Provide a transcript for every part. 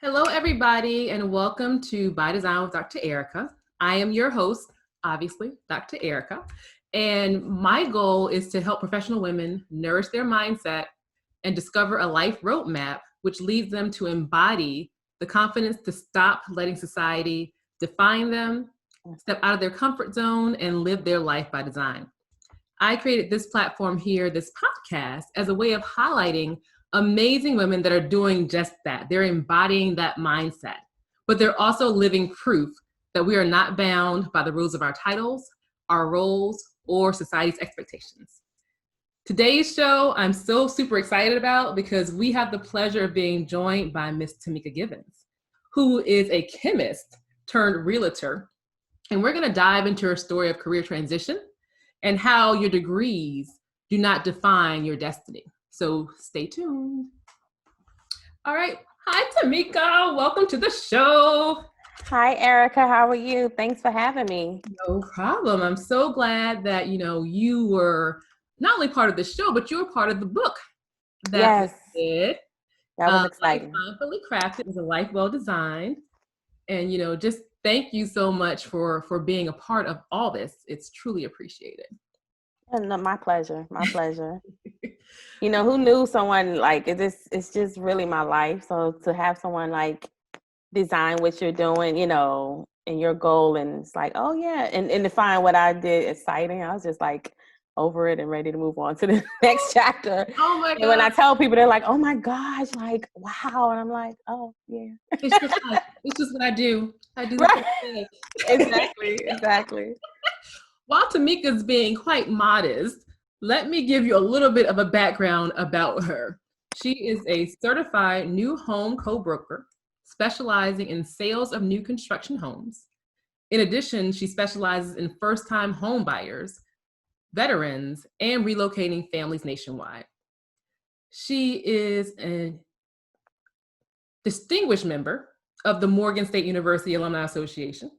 Hello, everybody, and welcome to By Design with Dr. Erika. I am your host, obviously, Dr. Erika, and my goal is to help professional women nourish their mindset and discover a life roadmap which leads them to embody the confidence to stop letting society define them, step out of their comfort zone, and live their life by design. I created this platform here, this podcast, as a way of highlighting amazing women that are doing just that. They're embodying that mindset, but they're also living proof that we are not bound by the rules of our titles, our roles, or society's expectations. Today's show, I'm so super excited about because we have the pleasure of being joined by Miss Tomeka Givens, who is a chemist turned realtor. And we're going to dive into her story of career transition and how your degrees do not define your destiny. So stay tuned. All right. Hi, Tomeka. Welcome to the show. Hi, Erika. How are you? Thanks for having me. No problem. I'm so glad that, you were not only part of the show, but you were part of the book that we did. That was exciting. Life Mindfully Crafted is a life well designed. And, just thank you so much for being a part of all this. It's truly appreciated. No, my pleasure. My pleasure. Who knew someone like it's just really my life. So to have someone like design what you're doing, and your goal, and it's like, oh yeah, and to find what I did exciting, I was just like over it and ready to move on to the next chapter. Oh my God. And when I tell people, they're like, oh my gosh, like, wow. And I'm like, oh yeah. It's just what I do. I do right. Exactly. While Tomeka's being quite modest, let me give you a little bit of a background about her. She is a certified new home co-broker specializing in sales of new construction homes. In addition, she specializes in first-time home buyers, veterans, and relocating families nationwide. She is a distinguished member of the Morgan State University Alumni Association,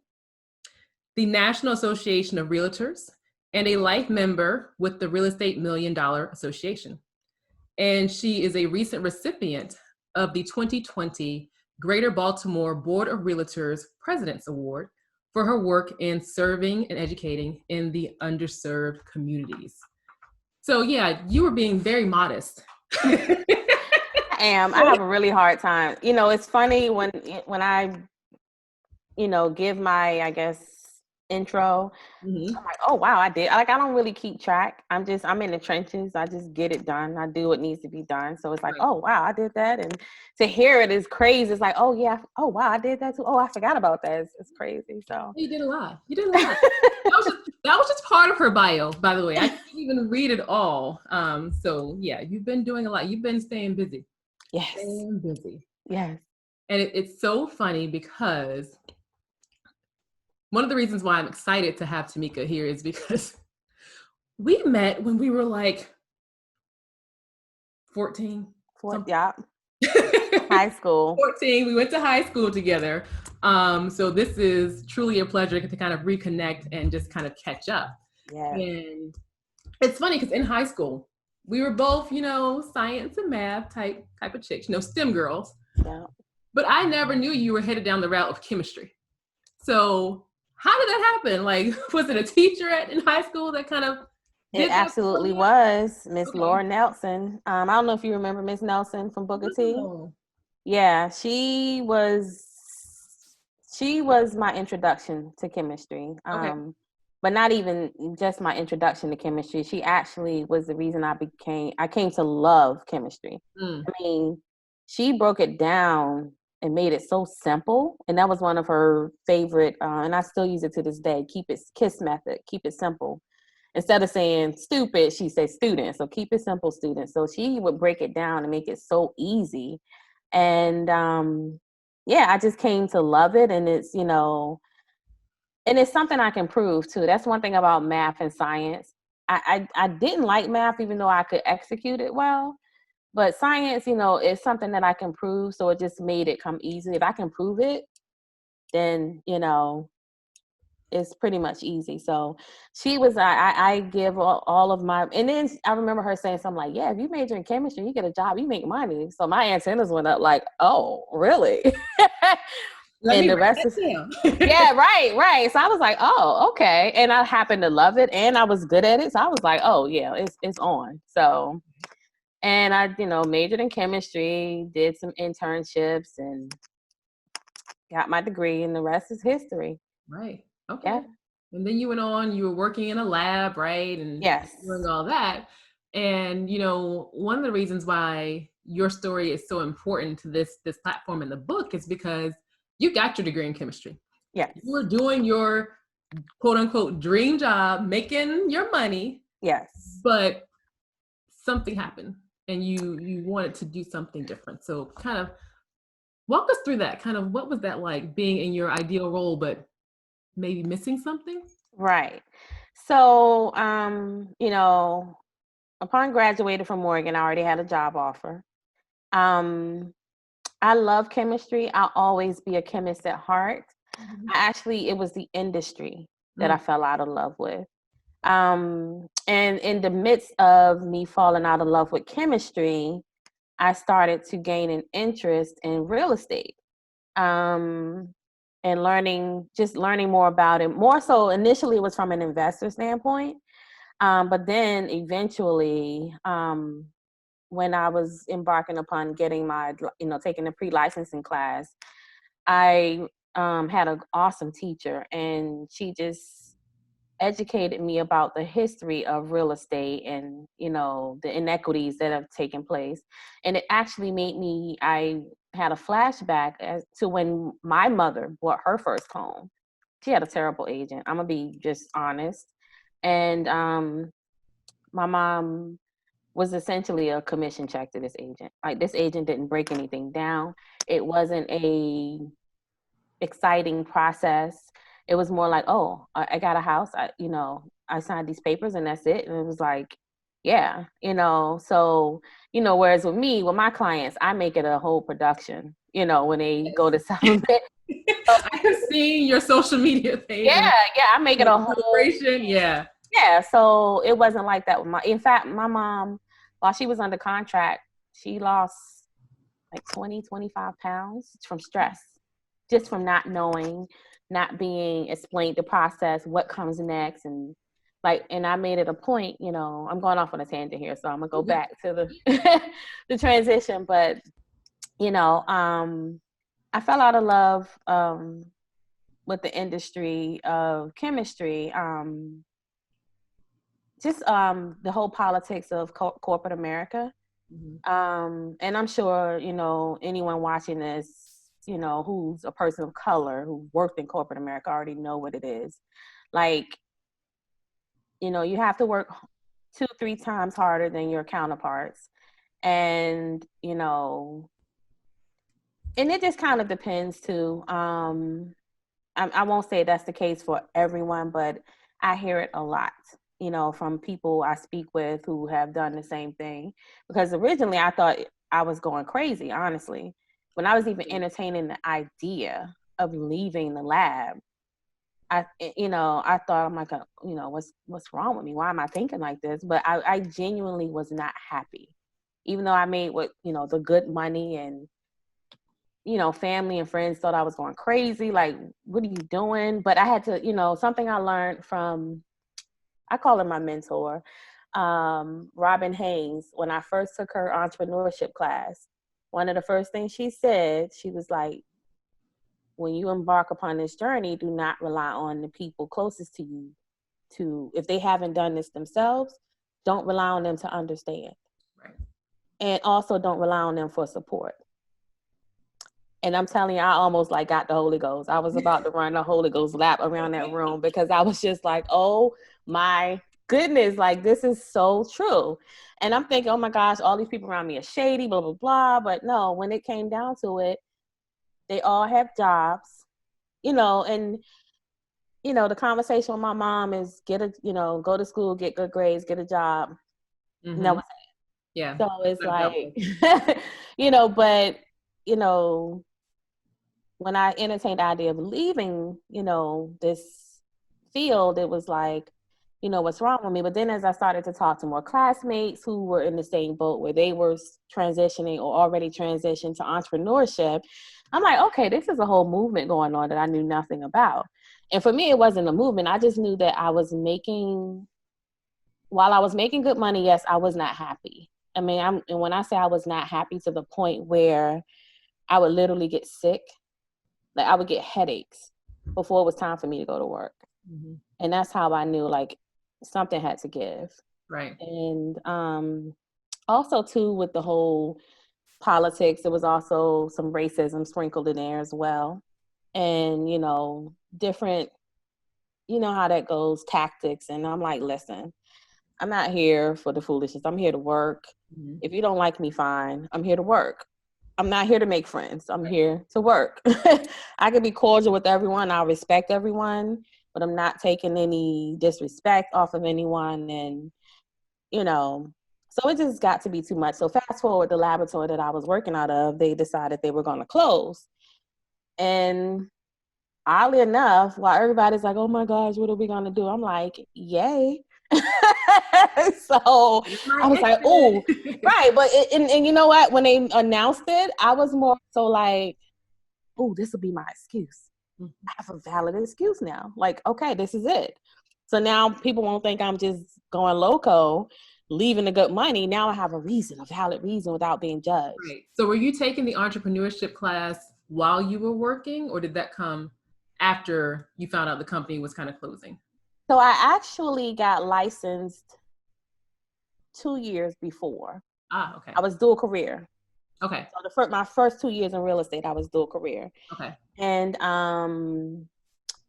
the National Association of Realtors, and a life member with the Real Estate $1 Million Association. And she is a recent recipient of the 2020 Greater Baltimore Board of Realtors President's Award for her work in serving and educating in the underserved communities. So yeah, you were being very modest. I am. I have a really hard time. It's funny when I, give my, I guess, intro. Mm-hmm. I'm like, oh wow, I did. I don't really keep track. I'm in the trenches. I just get it done. I do what needs to be done. So it's like, right. Oh wow, I did that. And to hear it is crazy. It's like, oh yeah, oh wow, I did that too. Oh, I forgot about that. It's crazy. So you did a lot. That was just part of her bio, by the way. I can't even read it all. So yeah, you've been doing a lot. You've been staying busy. Yes. Staying busy. Yes. And it's so funny because one of the reasons why I'm excited to have Tomeka here is because we met when we were like 14. Yeah. High school. 14. We went to high school together. So this is truly a pleasure to kind of reconnect and just kind of catch up. Yeah. And it's funny because in high school, we were both, science and math type of chicks, STEM girls. Yeah. But I never knew you were headed down the route of chemistry. So how did that happen? Like, was it a teacher in high school that kind of did It absolutely was. Miss Laura Nelson. I don't know if you remember Miss Nelson from Booker T. Yeah, she was my introduction to chemistry. But not even just my introduction to chemistry. She actually was the reason I came to love chemistry. I mean, she broke it down and made it so simple. And that was one of her favorite, and I still use it to this day, KISS method, keep it simple. Instead of saying stupid, she said student. So keep it simple, student. So she would break it down and make it so easy. And I just came to love it. And it's, and it's something I can prove too. That's one thing about math and science. I didn't like math, even though I could execute it well. But science, is something that I can prove. So it just made it come easy. If I can prove it, then, it's pretty much easy. So she was, I give all of my, and then I remember her saying something like, yeah, if you major in chemistry, you get a job, you make money. So my antennas went up like, oh, really? And the rest is, yeah, right. So I was like, oh, okay. And I happened to love it and I was good at it. So I was like, oh yeah, it's on. So, and I, majored in chemistry, did some internships and got my degree, and the rest is history. Right. Okay. Yeah. And then you went on, you were working in a lab, right? And Yes. doing all that. And, one of the reasons why your story is so important to this platform in the book is because you got your degree in chemistry. Yes. You were doing your quote unquote dream job, making your money. Yes. But something happened and you wanted to do something different. So kind of walk us through that. Kind of what was that like, being in your ideal role, but maybe missing something? Right. So, upon graduating from Morgan, I already had a job offer. I love chemistry. I'll always be a chemist at heart. It was the industry that I fell out of love with. And in the midst of me falling out of love with chemistry, I started to gain an interest in real estate. And learning more about it. More so initially it was from an investor standpoint. But then eventually, when I was embarking upon getting my, taking a pre-licensing class, I had an awesome teacher, and she just educated me about the history of real estate and, the inequities that have taken place. And it actually I had a flashback as to when my mother bought her first home. She had a terrible agent. I'm gonna be just honest. And my mom was essentially a commission check to this agent. Like, this agent didn't break anything down. It wasn't a exciting process. It was more like, oh, I got a house. I signed these papers and that's it. And it was like, yeah, so, whereas with my clients, I make it a whole production, when they go to sell it. I have seen your social media page. Yeah, I make it a whole celebration. Yeah. Yeah, so it wasn't like that with in fact, my mom, while she was under contract, she lost like 20, 25 pounds from stress, just from not knowing, not being explained the process, what comes next. And I made it a point, I'm going off on a tangent here, so I'm gonna go back to the the transition. But, I fell out of love with the industry of chemistry. Just the whole politics of corporate America. And I'm sure, anyone watching this, who's a person of color who worked in corporate America already know what it is. Like, you have to work 2-3 times harder than your counterparts. And, and it just kind of depends too. I won't say that's the case for everyone, but I hear it a lot, from people I speak with who have done the same thing. Because originally I thought I was going crazy, honestly. When I was even entertaining the idea of leaving the lab, I thought, I'm like, what's wrong with me? Why am I thinking like this? But I genuinely was not happy. Even though I made the good money, and family and friends thought I was going crazy. Like, what are you doing? But I had to, something I learned from, I call her my mentor, Robin Haynes. When I first took her entrepreneurship class, one of the first things she said, she was like, when you embark upon this journey, do not rely on the people closest to you if they haven't done this themselves, don't rely on them to understand. Right. And also don't rely on them for support. And I'm telling you, I almost got the Holy Ghost. I was about to run the Holy Ghost lap around that room, because I was just like, oh my goodness, this is so true. And I'm thinking, oh my gosh, all these people around me are shady, blah, blah, blah. But no, when it came down to it, they all have jobs, and, the conversation with my mom is go to school, get good grades, get a job. And that was it. Yeah. So it's like, but, when I entertained the idea of leaving, this field, it was like, what's wrong with me? But then as I started to talk to more classmates who were in the same boat where they were transitioning or already transitioned to entrepreneurship, I'm like, okay, this is a whole movement going on that I knew nothing about. And for me, it wasn't a movement. I just knew that while I was making good money, yes, I was not happy. I mean, and when I say I was not happy to the point where I would literally get sick, like I would get headaches before it was time for me to go to work. Mm-hmm. And that's how I knew like something had to give. Right. And also too, with the whole politics, there was also some racism sprinkled in there as well. And, different, how that goes, tactics. And I'm like, listen, I'm not here for the foolishness. I'm here to work. Mm-hmm. If you don't like me, fine. I'm here to work. I'm not here to make friends. I'm here to work. I can be cordial with everyone. I respect everyone, but I'm not taking any disrespect off of anyone. And, so it just got to be too much. So fast forward, the laboratory that I was working out of, they decided they were going to close. And oddly enough, while everybody's like, oh my gosh, what are we going to do? I'm like, yay. So I was like, oh, right. But and you know what? When they announced it, I was more so like, oh, this will be my excuse. Mm-hmm. I have a valid excuse now. Like, okay, this is it. So now people won't think I'm just going loco, leaving the good money. Now I have a valid reason without being judged. Right. So were you taking the entrepreneurship class while you were working, or did that come after you found out the company was kind of closing? So I actually got licensed 2 years before. Ah, okay. I was dual career. Okay. So my first 2 years in real estate, I was dual career. Okay. And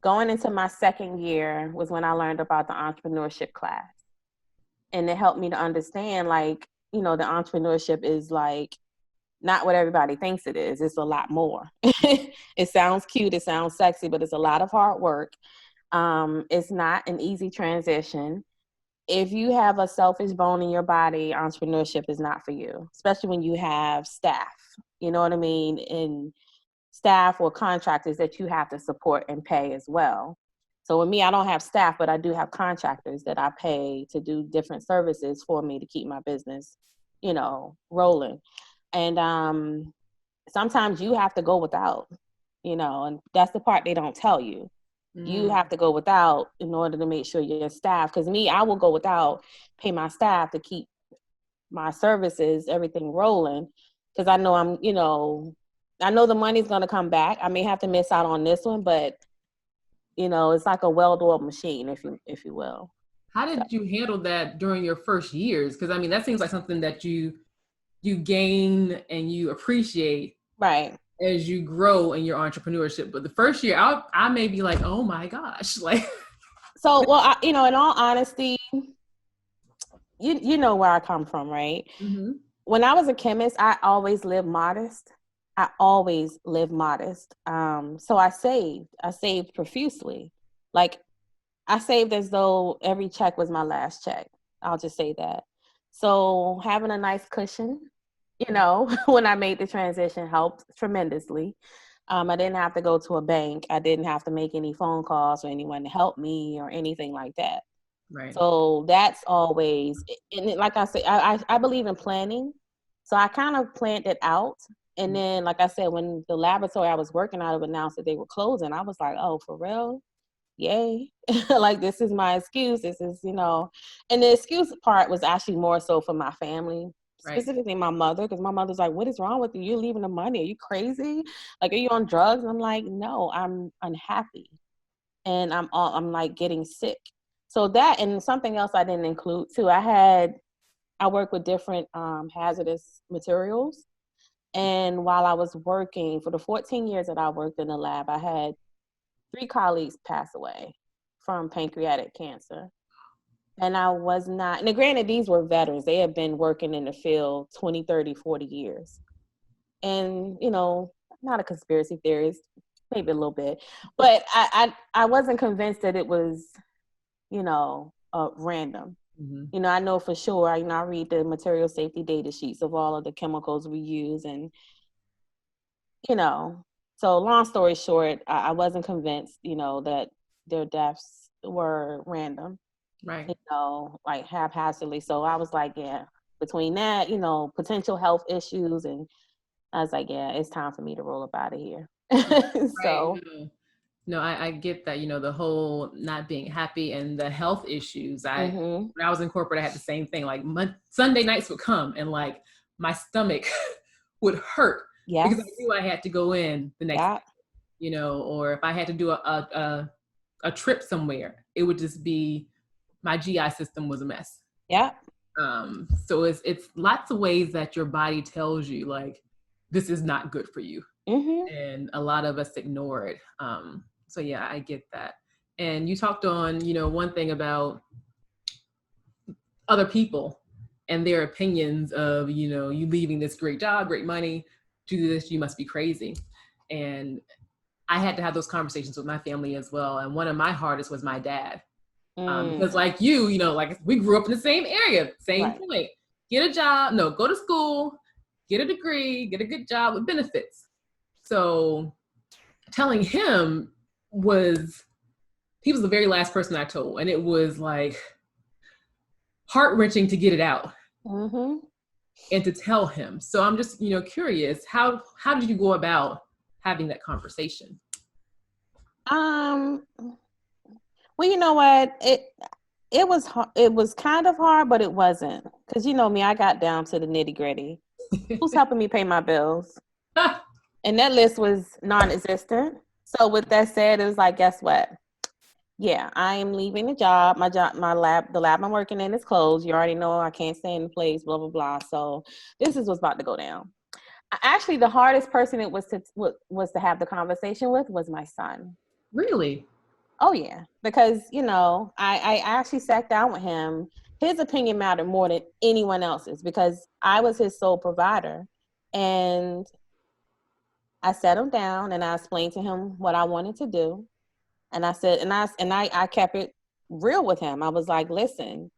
going into my second year was when I learned about the entrepreneurship class. And it helped me to understand, like, the entrepreneurship is like not what everybody thinks it is. It's a lot more. It sounds cute. It sounds sexy, but it's a lot of hard work. It's not an easy transition. If you have a selfish bone in your body, entrepreneurship is not for you, especially when you have staff, you know what I mean? And staff or contractors that you have to support and pay as well. So with me, I don't have staff, but I do have contractors that I pay to do different services for me to keep my business, rolling. And sometimes you have to go without, and that's the part they don't tell you. You have to go without in order to make sure your staff, because me, I will go without, pay my staff to keep my services, everything rolling, because I know I know the money's going to come back. I may have to miss out on this one, but it's like a well-oiled machine, if you will. How did you handle that during your first years? Because I mean, that seems like something that you gain and you appreciate, right, as you grow in your entrepreneurship. But the first year, I may be like, oh my gosh, like. So, well, in all honesty, you know where I come from, right? Mm-hmm. When I was a chemist, I always lived modest. So I saved profusely. Like, I saved as though every check was my last check. I'll just say that. So having a nice cushion, when I made the transition helped tremendously. I didn't have to go to a bank. I didn't have to make any phone calls for anyone to help me or anything like that. Right. So that's always, and like I said, I believe in planning. So I kind of planned it out. And then, like I said, when the laboratory I was working out of announced that they were closing, I was like, oh, for real? Yay. Like, this is my excuse. This is, and the excuse part was actually more so for my family, specifically my mother, because my mother's like, what is wrong with you? You're leaving the money. Are you crazy? Like, are you on drugs? And I'm like, no, I'm unhappy. And I'm like getting sick. So that, and something else I didn't include too, I work with different hazardous materials. And while I was working, for the 14 years that I worked in the lab, I had 3 colleagues pass away from pancreatic cancer. And I was not, and granted, these were veterans. They had been working in the field 20, 30, 40 years. And, not a conspiracy theorist, maybe a little bit, but I wasn't convinced that it was, random. Mm-hmm. I know for sure, I read the material safety data sheets of all of the chemicals we use, and, so long story short, I wasn't convinced, that their deaths were random, right? You know, like haphazardly. So I was like, yeah, between that, you know, potential health issues, and I was like, yeah, it's time for me to roll up out of here. Right. So, No, I get that, you know, the whole not being happy and the health issues. mm-hmm. When I was in corporate, I had the same thing. Like Sunday nights would come and like my stomach would hurt because I Yes, knew I had to go in the next day, yeah, you know, or if I had to do a trip somewhere, it would just be my GI system was a mess. yeah. So it's lots of ways that your body tells you like this is not good for you, Mm-hmm. and a lot of us ignore it. So yeah, I get that. And you talked on, you know, one thing about other people and their opinions of, you know, you leaving this great job, great money, to do this, you must be crazy. And I had to have those conversations with my family as well. And one of my hardest was my dad. Because like you know, like we grew up in the same area, same Right. point. Get a job, no, go to school, get a degree, get a good job with benefits. So telling him he was the very last person I told. And it was like heart-wrenching to get it out Mm-hmm. and to tell him. So I'm just, you know, curious, how did you go about having that conversation? Um. Well, you know what? It was kind of hard, but it wasn't, because you know me, I got down to the nitty gritty. Who's helping me pay my bills? And that list was non-existent. So with that said, it was like, guess what? Yeah, I am leaving the job. The lab I'm working in is closed. You already know I can't stay in the place. Blah blah blah. So this is what's about to go down. Actually, the hardest person it was to have the conversation with was my son. Really? Oh yeah, because you know, I actually sat down with him. His opinion mattered more than anyone else's because I was his sole provider, and I sat him down and I explained to him what I wanted to do, and I said, I kept it real with him. I was like, listen,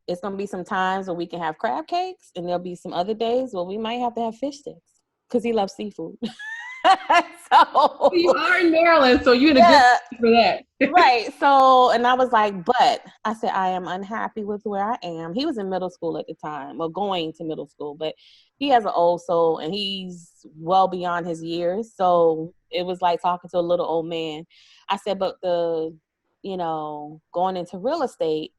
it's gonna be some times where we can have crab cakes, and there'll be some other days where we might have to have fish sticks because he loves seafood. You So are in Maryland, so you're in a good yeah, place for that. right. So, and I was like, but I said, I am unhappy with where I am. He was in middle school at the time, or going to middle school, but he has an old soul and he's well beyond his years. So it was like talking to a little old man. I said, but you know, going into real estate,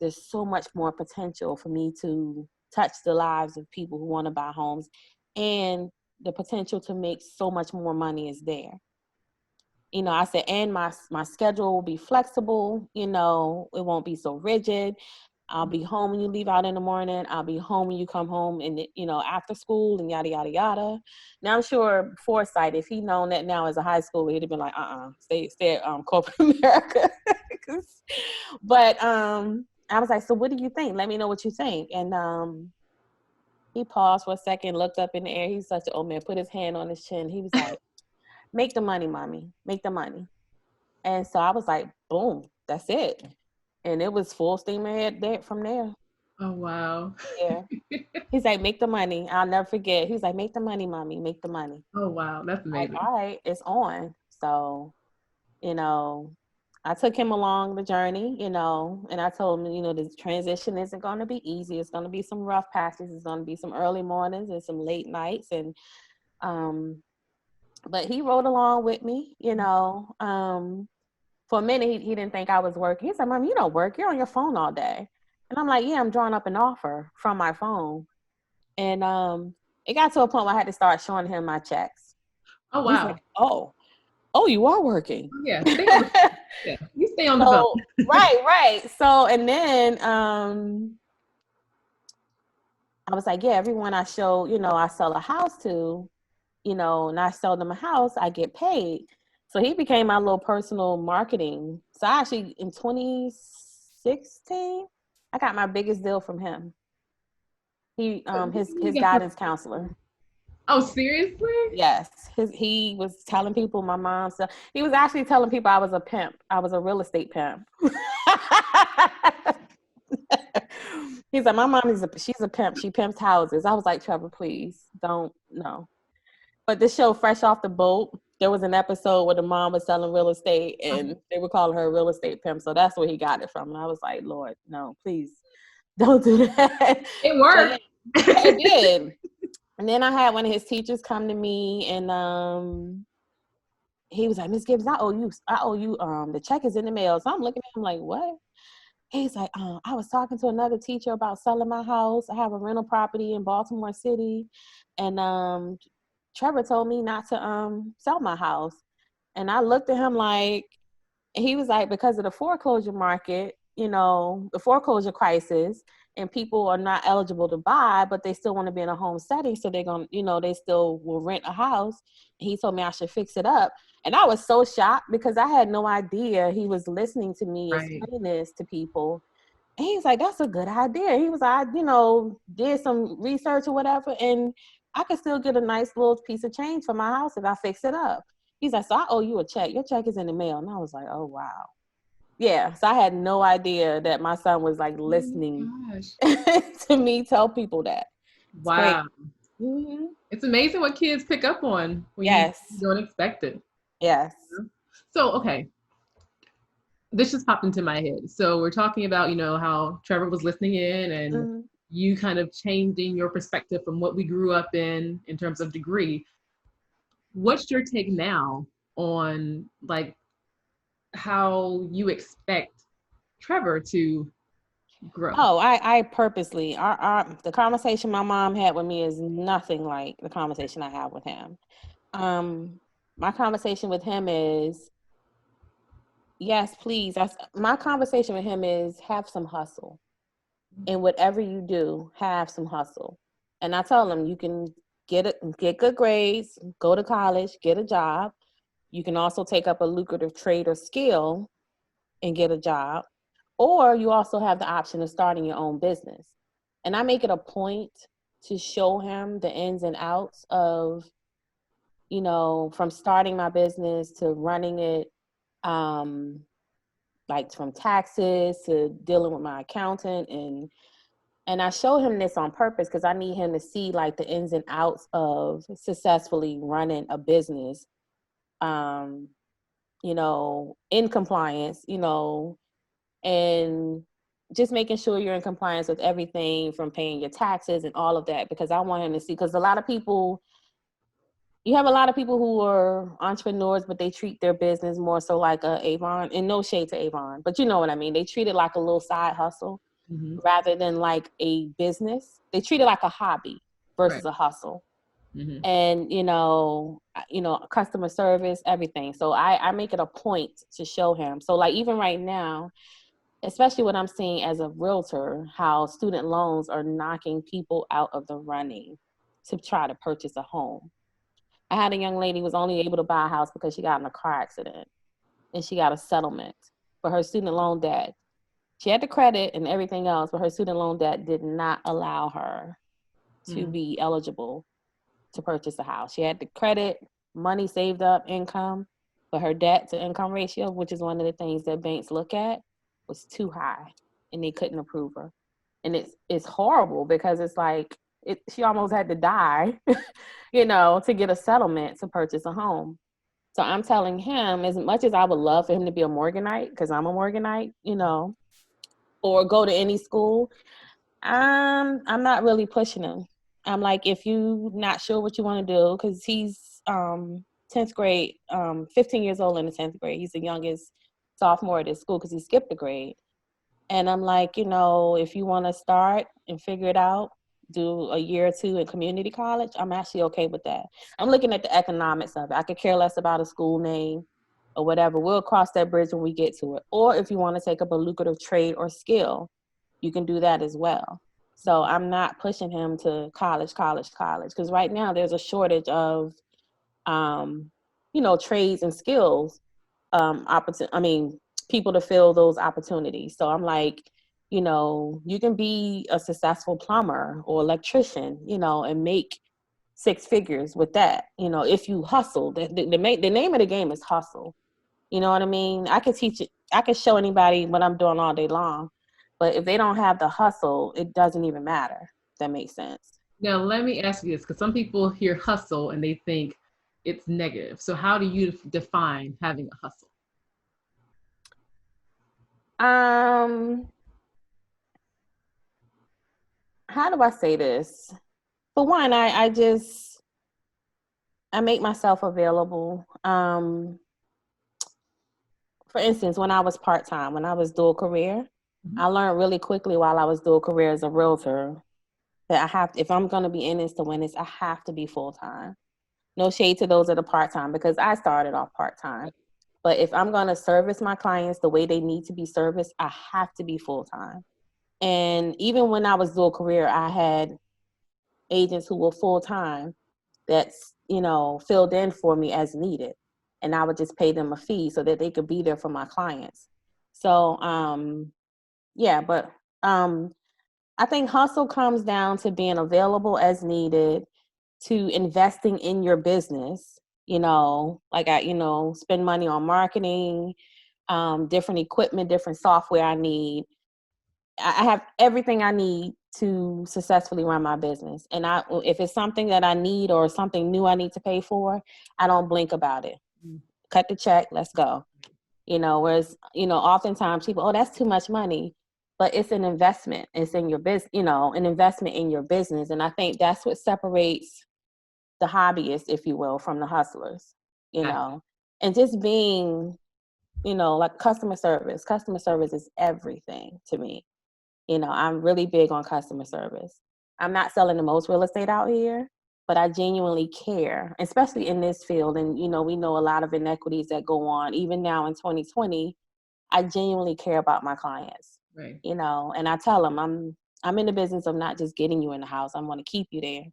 there's so much more potential for me to touch the lives of people who want to buy homes, and the potential to make so much more money is there. You know, I said, and my schedule will be flexible. You know, it won't be so rigid. I'll be home when you leave out in the morning. I'll be home when you come home, and you know, after school, and yada yada yada. Now I'm sure Foresight, if he'd known that now as a high schooler, he'd have been like, stay at corporate America. But I was like, so what do you think? Let me know what you think. And he paused for a second, looked up in the air. He's such an old man. Put his hand on his chin. He was like, "Make the money, mommy. Make the money." And so I was like, boom, that's it. And it was full steam ahead there from there. Oh wow. Yeah. He's like, make the money. I'll never forget. He was like, make the money, mommy, make the money. Oh wow, that's Like, amazing. all right, it's on. So, you know, I took him along the journey, you know, and I told him, you know, the transition isn't going to be easy. It's going to be some rough patches. It's going to be some early mornings and some late nights. And, but he rode along with me, you know. For a minute, he didn't think I was working. He said, Mom, you don't work. You're on your phone all day. And I'm like, yeah, I'm drawing up an offer from my phone. And it got to a point where I had to start showing him my checks. Oh He's like, wow. oh, you are working. Yeah, stay on the phone. Yeah, you stay on the phone. So, right. So, and then I was like, yeah, everyone I show, you know, I sell a house to, you know, and I sell them a house, I get paid. So he became my little personal marketing. So I actually, in 2016, I got my biggest deal from him. He, his You got guidance counselor. Oh, seriously? Yes, he was telling people my mom stuff. He was actually telling people I was a pimp. I was a real estate pimp. He's like, my mom she's a pimp. She pimps houses. I was like, Trevor, please don't, no. But this show, Fresh Off the Boat, there was an episode where the mom was selling real estate and they were calling her a real estate pimp. So that's where he got it from. And I was like, Lord, no, please don't do that. It worked. Yeah, it did. And then I had one of his teachers come to me and he was like, Miss Gibbs, I owe you, the check is in the mail. So I'm looking at him like, what? He's like, I was talking to another teacher about selling my house. I have a rental property in Baltimore City. And Trevor told me not to sell my house. And I looked at him like, he was like, because of the foreclosure market, the foreclosure crisis, and people are not eligible to buy, but they still want to be in a home setting. So they're going to, they still will rent a house. And he told me I should fix it up. And I was so shocked because I had no idea he was listening to me explain this to people. And he was like, that's a good idea. He was like, did some research or whatever. And I could still get a nice little piece of change for my house if I fix it up. He's like, so I owe you a check. Your check is in the mail. And I was like, oh, wow. Yeah. So I had no idea that my son was like listening to me tell people that. It's wow. Mm-hmm. It's amazing what kids pick up on when you don't expect it. Yes. So, okay. This just popped into my head. So we're talking about, how Trevor was listening in and you kind of changing your perspective from what we grew up in terms of degree. What's your take now on like how you expect Trevor to grow? Oh, I purposely, the conversation my mom had with me is nothing like the conversation I have with him. My conversation with him is, yes, please. My conversation with him is have some hustle. And whatever you do, have some hustle. And I tell him you can get good grades, go to college, get a job. You can also take up a lucrative trade or skill and get a job. Or you also have the option of starting your own business. And I make it a point to show him the ins and outs of, from starting my business to running it, like from taxes to dealing with my accountant. And I show him this on purpose because I need him to see like the ins and outs of successfully running a business, in compliance, and just making sure you're in compliance with everything from paying your taxes and all of that, because I want him to see, because you have a lot of people who are entrepreneurs, but they treat their business more so like a Avon, and no shade to Avon, but you know what I mean? They treat it like a little side hustle rather than like a business. They treat it like a hobby versus a hustle. And, customer service, everything. So I make it a point to show him. So like even right now, especially what I'm seeing as a realtor, how student loans are knocking people out of the running to try to purchase a home. I had a young lady who was only able to buy a house because she got in a car accident and she got a settlement for her student loan debt. She had the credit and everything else, but her student loan debt did not allow her to be eligible to purchase a house. She had the credit, money saved up, income, but her debt to income ratio, which is one of the things that banks look at, was too high and they couldn't approve her. And it's horrible because it's like she almost had to die, to get a settlement to purchase a home. So I'm telling him, as much as I would love for him to be a Morganite, because I'm a Morganite, or go to any school, I'm not really pushing him. I'm like, if you not sure what you want to do, because he's 10th grade, 15 years old in the 10th grade. He's the youngest sophomore at his school because he skipped a grade. And I'm like, if you want to start and figure it out, do a year or two in community college, I'm actually okay with that. I'm looking at the economics of it. I could care less about a school name or whatever. We'll cross that bridge when we get to it. Or if you want to take up a lucrative trade or skill, you can do that as well. So I'm not pushing him to college, because right now there's a shortage of, trades and skills, people to fill those opportunities. So I'm like, you can be a successful plumber or electrician, and make six figures with that, if you hustle. The name of the game is hustle. You know what I mean? I could teach it. I could show anybody what I'm doing all day long. But if they don't have the hustle, it doesn't even matter. If that makes sense. Now, let me ask you this, because some people hear hustle and they think it's negative. So how do you define having a hustle? How do I say this? For one, I make myself available. For instance, when I was part-time, when I was dual career, I learned really quickly while I was dual career as a realtor that I have, if I'm going to be in this to win this, I have to be full-time. No shade to those that are part-time, because I started off part-time. But if I'm going to service my clients the way they need to be serviced, I have to be full-time. And even when I was dual career, I had agents who were full-time that's, filled in for me as needed. And I would just pay them a fee so that they could be there for my clients. So, but I think hustle comes down to being available as needed, to investing in your business, spend money on marketing, different equipment, different software I need. I have everything I need to successfully run my business. And if it's something that I need or something new I need to pay for, I don't blink about it. Cut the check, let's go. Whereas, oftentimes people, oh, that's too much money, but it's an investment. It's in your business, an investment in your business. And I think that's what separates the hobbyists, if you will, from the hustlers, and just being, like customer service. Customer service is everything to me. I'm really big on customer service. I'm not selling the most real estate out here, but I genuinely care, especially in this field. And, we know a lot of inequities that go on. Even now in 2020, I genuinely care about my clients, right. And I tell them I'm in the business of not just getting you in the house. I'm going to keep you there.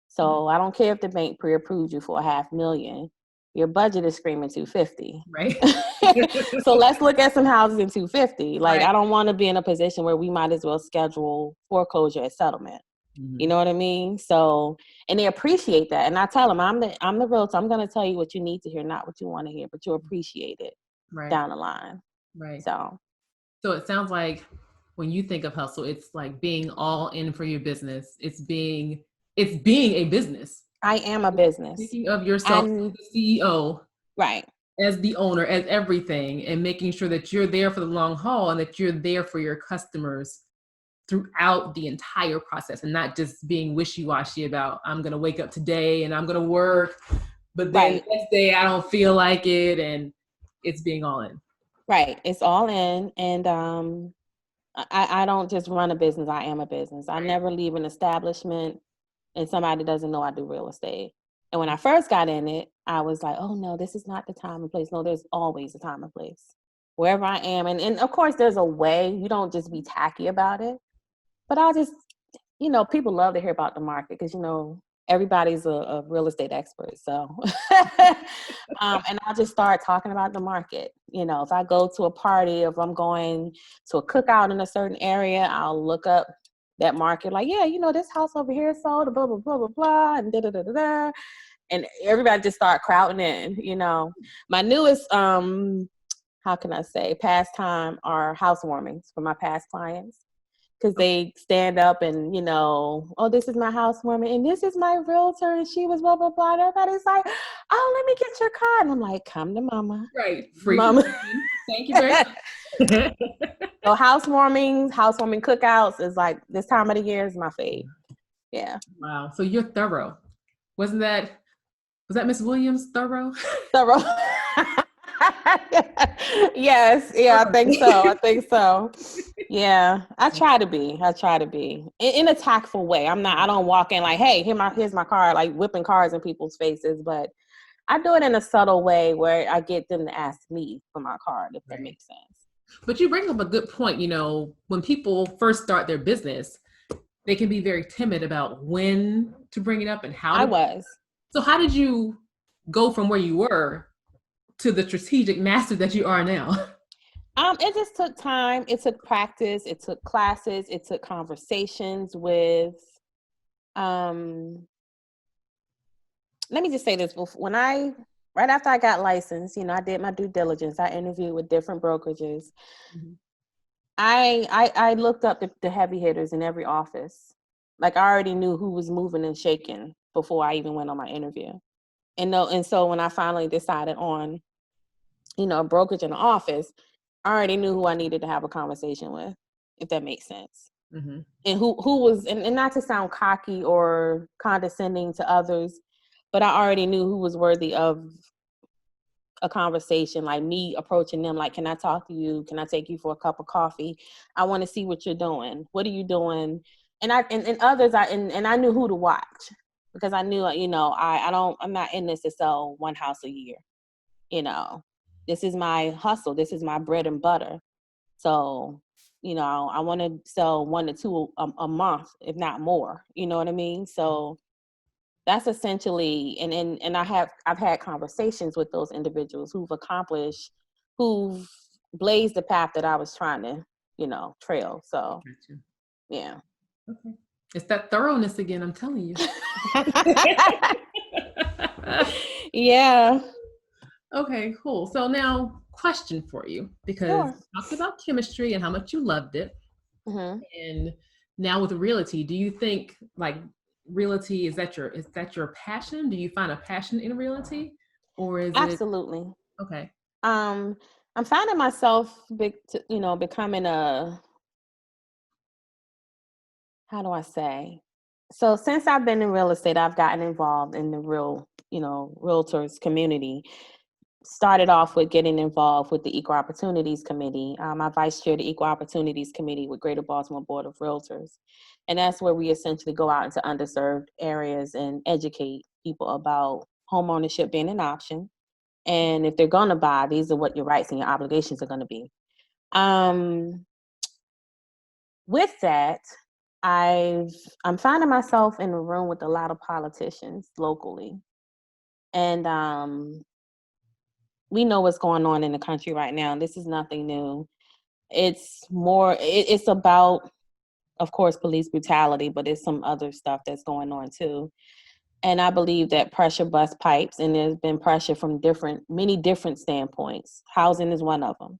So I don't care if the bank pre-approved you for $500,000. Your budget is screaming 250. Right. So let's look at some houses in 250. Like, right. I don't want to be in a position where we might as well schedule foreclosure as settlement. You know what I mean? So, and they appreciate that. And I tell them, I'm the realtor. I'm going to tell you what you need to hear, not what you want to hear, but you appreciate it down the line. Right. So it sounds like when you think of hustle, it's like being all in for your business. It's being a business. I am a business. Thinking of yourself as the CEO. Right. As the owner, as everything, and making sure that you're there for the long haul and that you're there for your customers throughout the entire process, and not just being wishy-washy about, I'm going to wake up today and I'm going to work, but then the next day I don't feel like it, and it's being all in. Right. It's all in. And I don't just run a business. I am a business. I never leave an establishment and somebody doesn't know I do real estate. And when I first got in it, I was like, oh no, this is not the time and place. No, there's always a time and place wherever I am. And of course there's a way. You don't just be tacky about it. But I'll just, people love to hear about the market because, everybody's a real estate expert. So, and I'll just start talking about the market. If I go to a party, if I'm going to a cookout in a certain area, I'll look up that market. Like, yeah, this house over here sold, blah, blah, blah, blah, blah, and da-da-da-da-da. And everybody just start crowding in, My newest, how can I say, pastime are housewarmings for my past clients. Because they stand up and, oh, this is my housewarming and this is my realtor and she was blah, blah, blah. And everybody's like, oh, let me get your card. And I'm like, come to mama. Right. Free mama. Thank you very much. So housewarming cookouts is like, this time of the year is my fave. Yeah. Wow. So you're thorough. Was that Miss Williams thorough? Thorough. Yes. Yeah, I think so. Yeah. I try to be in a tactful way. I don't walk in like, hey, here's my card, like whipping cards in people's faces, but I do it in a subtle way where I get them to ask me for my card, if that makes sense. But you bring up a good point. When people first start their business, they can be very timid about when to bring it up and how to. I was. So how did you go from where you were to the strategic master that you are now? It just took time. It took practice. It took classes. It took conversations with, let me just say this. Right after I got licensed, I did my due diligence. I interviewed with different brokerages. Mm-hmm. I looked up the heavy hitters in every office. Like I already knew who was moving and shaking before I even went on my interview. And so when I finally decided on, a brokerage in the office, I already knew who I needed to have a conversation with, if that makes sense. Mm-hmm. And who was, and not to sound cocky or condescending to others, but I already knew who was worthy of a conversation, like me approaching them, like, can I talk to you? Can I take you for a cup of coffee? I want to see what you're doing. What are you doing? And others, and I knew who to watch, because I knew, I'm not in this to sell one house a year. This is my hustle. This is my bread and butter. So, I want to sell 1 to 2 a month, if not more. You know what I mean? So that's essentially, and I've had conversations with those individuals who've blazed the path that I was trying to, trail. So, yeah. Okay. It's that thoroughness again, I'm telling you. Yeah. Okay, cool. So now, question for you, because you talked about chemistry and how much you loved it. Mm-hmm. And now with realty, do you think like realty, is that your passion? Do you find a passion in realty, or is Absolutely. it? Okay. I'm finding myself, becoming how do I say? So since I've been in real estate, I've gotten involved in the realtors community. Started off with getting involved with the Equal Opportunities Committee. I vice chair the Equal Opportunities Committee with Greater Baltimore Board of Realtors. And that's where we essentially go out into underserved areas and educate people about home ownership being an option. And if they're going to buy, these are what your rights and your obligations are going to be. With that, I'm finding myself in a room with a lot of politicians locally. And we know what's going on in the country right now. This is nothing new. It's about, of course, police brutality, but it's some other stuff that's going on too. And I believe that pressure busts pipes, and there's been pressure from many different standpoints. Housing is one of them.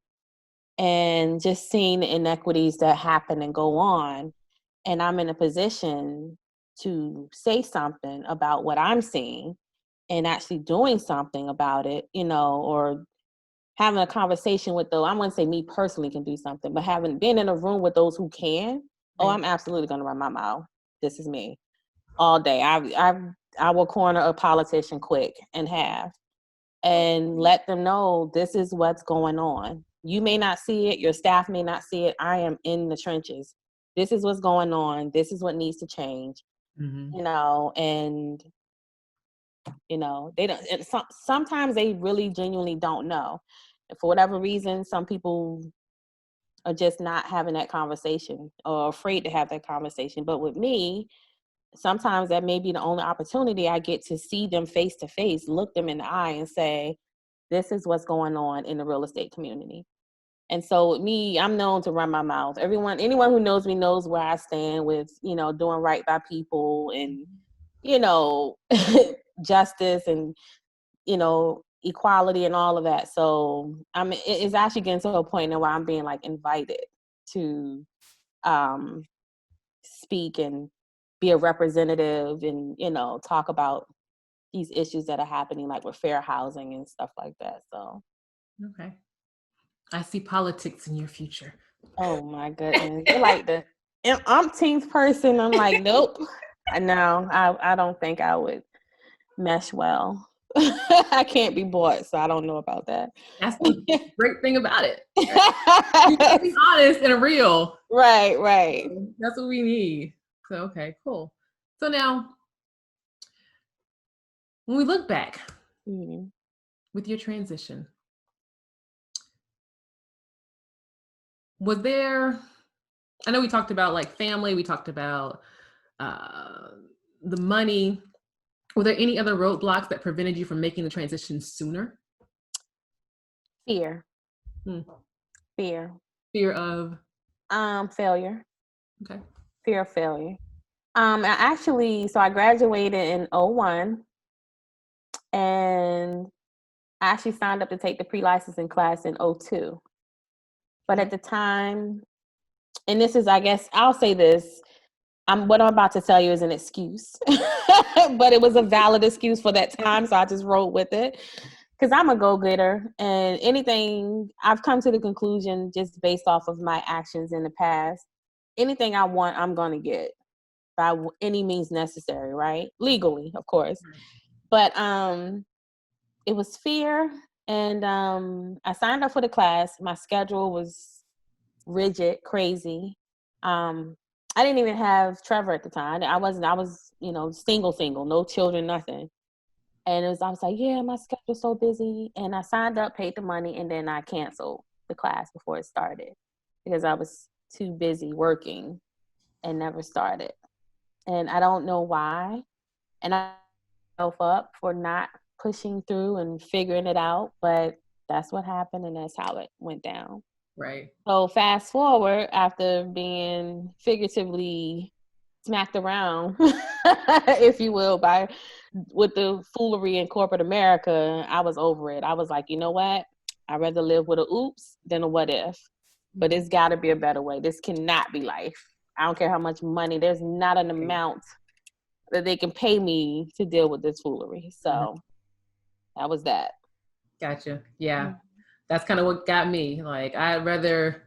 And just seeing the inequities that happen and go on, and I'm in a position to say something about what I'm seeing and actually doing something about it, or having a conversation with those. I wouldn't say me personally can do something, but been in a room with those who can. Oh, I'm absolutely going to run my mouth. This is me all day. I will corner a politician quick and let them know this is what's going on. You may not see it. Your staff may not see it. I am in the trenches. This is what's going on. This is what needs to change. Mm-hmm. And they don't. And sometimes they really genuinely don't know. And for whatever reason, some people are just not having that conversation or afraid to have that conversation. But with me, sometimes that may be the only opportunity I get to see them face to face, look them in the eye and say, this is what's going on in the real estate community. And so with me, I'm known to run my mouth. Anyone who knows me knows where I stand with, doing right by people and, justice and, equality and all of that. So it's actually getting to a point now where I'm being like invited to speak and be a representative and, talk about these issues that are happening, like with fair housing and stuff like that. So. Okay. I see politics in your future. Oh my goodness. You're like the umpteenth person. I'm like, nope. No, I don't think I would mesh well. I can't be bought, so I don't know about that. That's the great thing about it. You can be honest and real. Right. That's what we need. So, okay, cool. So now, when we look back with your transition, was there, I know we talked about like family, we talked about the money. Were there any other roadblocks that prevented you from making the transition sooner? Fear. Fear of? Failure. Okay. Fear of failure. I graduated in 2001, and I actually signed up to take the pre-licensing class in 2002. But at the time, and this is, I guess, I'll say this, what I'm about to tell you is an excuse, but it was a valid excuse for that time. So I just rolled with it because I'm a go-getter, and anything I've come to the conclusion just based off of my actions in the past, anything I want, I'm going to get by any means necessary, right? Legally, of course. But it was fear, and I signed up for the class. My schedule was rigid, crazy. I didn't even have Trevor at the time. I was, single, no children, nothing. And I was like, yeah, my schedule's so busy. And I signed up, paid the money, and then I canceled the class before it started because I was too busy working and never started. And I don't know why. And I myself up for not pushing through and figuring it out, but that's what happened, and that's how it went down. Right. So fast forward, after being figuratively smacked around, if you will, with the foolery in corporate America, I was over it. I was like, you know what? I'd rather live with a oops than a what if. But it's got to be a better way. This cannot be life. I don't care how much money. There's not an amount that they can pay me to deal with this foolery. So that was that. Gotcha. Yeah. That's kind of what got me. Like, I'd rather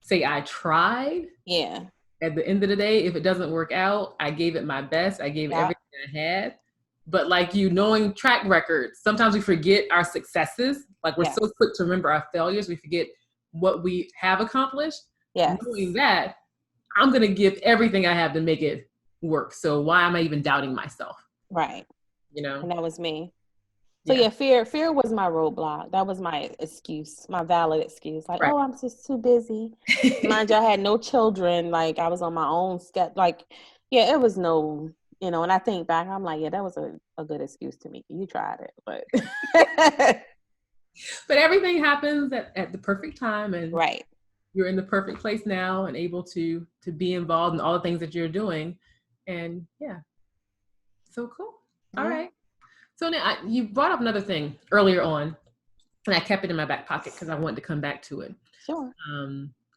say I tried. Yeah. At the end of the day, if it doesn't work out, I gave it my best. I gave everything I had. But like knowing track records, sometimes we forget our successes. Like we're so quick to remember our failures. We forget what we have accomplished. Knowing that, I'm going to give everything I have to make it work. So why am I even doubting myself? Right. And that was me. So fear was my roadblock. That was my excuse, my valid excuse. Like, oh, I'm just too busy. Mind you, I had no children. Like, I was on my own schedule. Like, it was no, and I think back, I'm like, that was a good excuse to me. You tried it, but. But everything happens at the perfect time, and you're in the perfect place now and able to be involved in all the things that you're doing. And so cool. All right. So now you brought up another thing earlier on, and I kept it in my back pocket because I wanted to come back to it. Sure.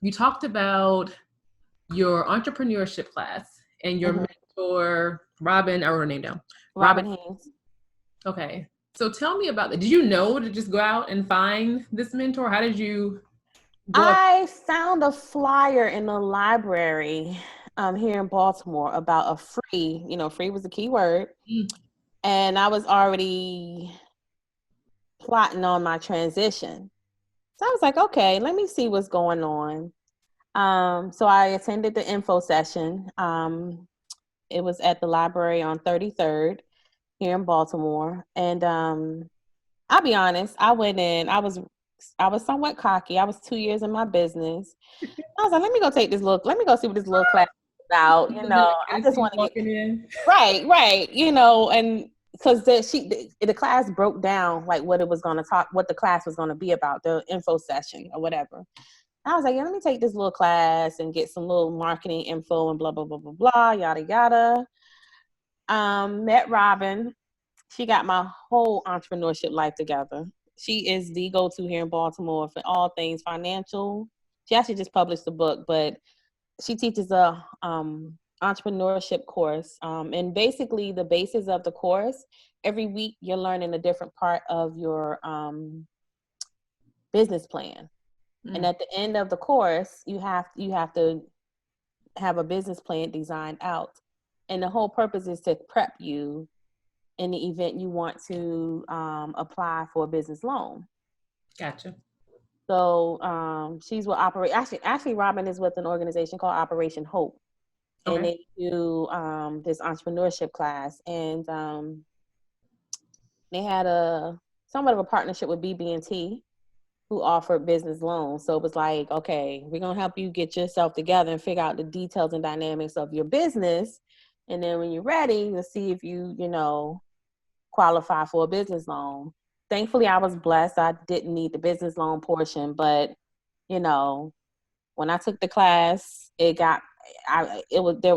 You talked about your entrepreneurship class and your mentor, Robin, I wrote her name down. Robin Haynes. Okay. So tell me about that. Did you know to just go out and find this mentor? How did you I found a flyer in the library here in Baltimore about a free, free was the key word. And I was already plotting on my transition. So I was like, okay, let me see what's going on. So I attended the info session. It was at the library on 33rd here in Baltimore. And I'll be honest, I went in, I was somewhat cocky. I was 2 years in my business. I was like, let me go see what this little class is about. I just want to get in. Right. And because the class broke down like what the class was going to be about, the info session or whatever. I was like, let me take this little class and get some little marketing info and blah, blah, blah, blah, blah, yada, yada. Met Robin. She got my whole entrepreneurship life together. She is the go-to here in Baltimore for all things financial. She actually just published a book, but she teaches a entrepreneurship course. And basically the basis of the course, every week you're learning a different part of your business plan. And at the end of the course, you have to have a business plan designed out. And the whole purpose is to prep you in the event you want to apply for a business loan. Gotcha. So she's with actually Robin is with an organization called Operation Hope. Okay. And they do this entrepreneurship class. And they had somewhat of a partnership with BB&T, who offered business loans. So it was like, okay, we're going to help you get yourself together and figure out the details and dynamics of your business. And then when you're ready, we'll see if you qualify for a business loan. Thankfully, I was blessed. I didn't need the business loan portion, but when I took the class, it was there,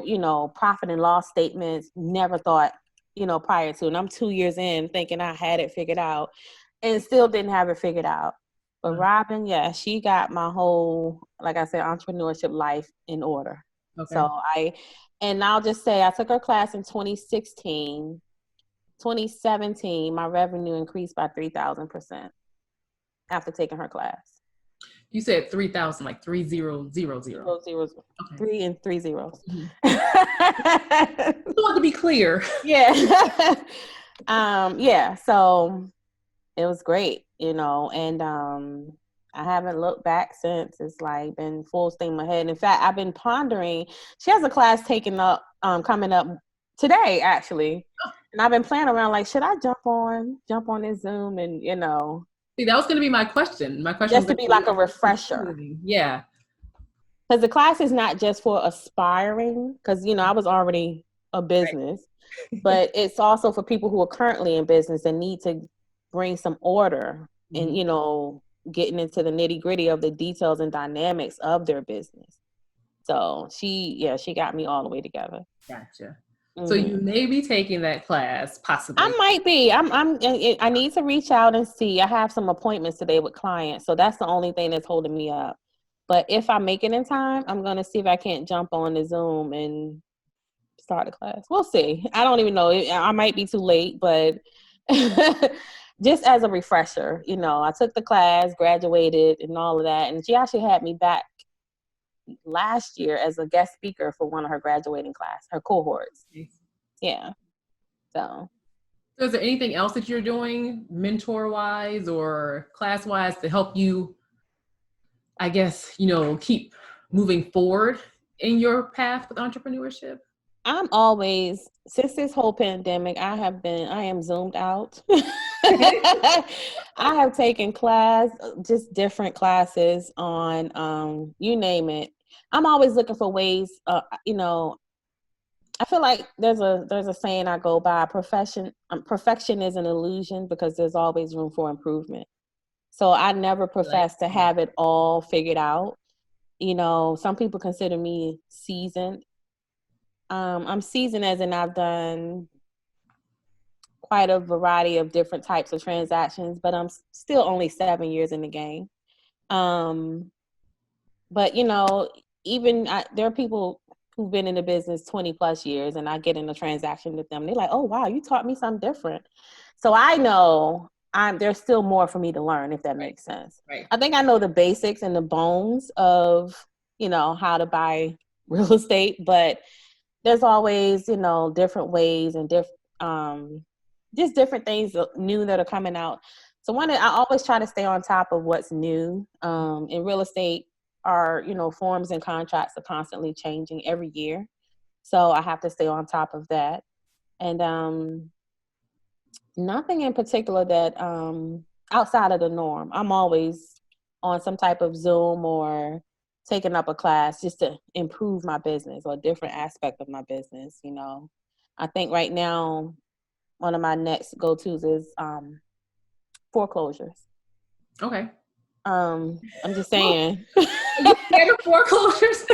profit and loss statements, never thought, prior to, and I'm 2 years in thinking I had it figured out and still didn't have it figured out. But Robin, she got my whole, like I said, entrepreneurship life in order. Okay. So And I'll just say I took her class in 2016. 2017, my revenue increased by 3,000% after taking her class. You said 3,000, like 3000. 0, Okay. 3 and 3 zeros. Mm-hmm. I want to be clear. Yeah. Yeah. So it was great, and I haven't looked back since. It's like been full steam ahead. In fact, I've been pondering. She has a class coming up today, actually. And I've been playing around like, should I jump on this Zoom and, See, that was going to be my question. My question was just to going be to be, like a refresher. yeah. Because the class is not just for aspiring, because, I was already a business, right. but it's also for people who are currently in business and need to bring some order and, getting into the nitty gritty of the details and dynamics of their business. So she got me all the way together. Gotcha. Mm-hmm. So you may be taking that class, possibly. I might be. I need to reach out and see. I have some appointments today with clients, so that's the only thing that's holding me up. But if I make it in time, I'm gonna see if I can't jump on the Zoom and start the class. We'll see. I don't even know. I might be too late, but just as a refresher, I took the class, graduated, and all of that. And she actually had me back last year as a guest speaker for one of her graduating class, her cohorts. Yeah. So is there anything else that you're doing mentor-wise or class-wise to help you, I guess, keep moving forward in your path with entrepreneurship? I'm always, since this whole pandemic, I am Zoomed out. I have taken just different classes on, you name it. I'm always looking for ways, I feel like there's a saying I go by, perfection is an illusion because there's always room for improvement. So I never profess to have it all figured out. Some people consider me seasoned. I'm seasoned as in I've done quite a variety of different types of transactions, but I'm still only 7 years in the game. But there are people who've been in the business 20 plus years, and I get in a transaction with them. They're like, "Oh, wow, you taught me something different." So I know there's still more for me to learn, if that makes sense. Right. I think I know the basics and the bones of, how to buy real estate, but there's always, different ways and just different things new that are coming out. So I always try to stay on top of what's new. In real estate, our, forms and contracts are constantly changing every year. So I have to stay on top of that. And nothing in particular that outside of the norm. I'm always on some type of Zoom or taking up a class just to improve my business or a different aspect of my business. I think right now one of my next go-tos is foreclosures. Okay. I'm just saying. You scared of foreclosures?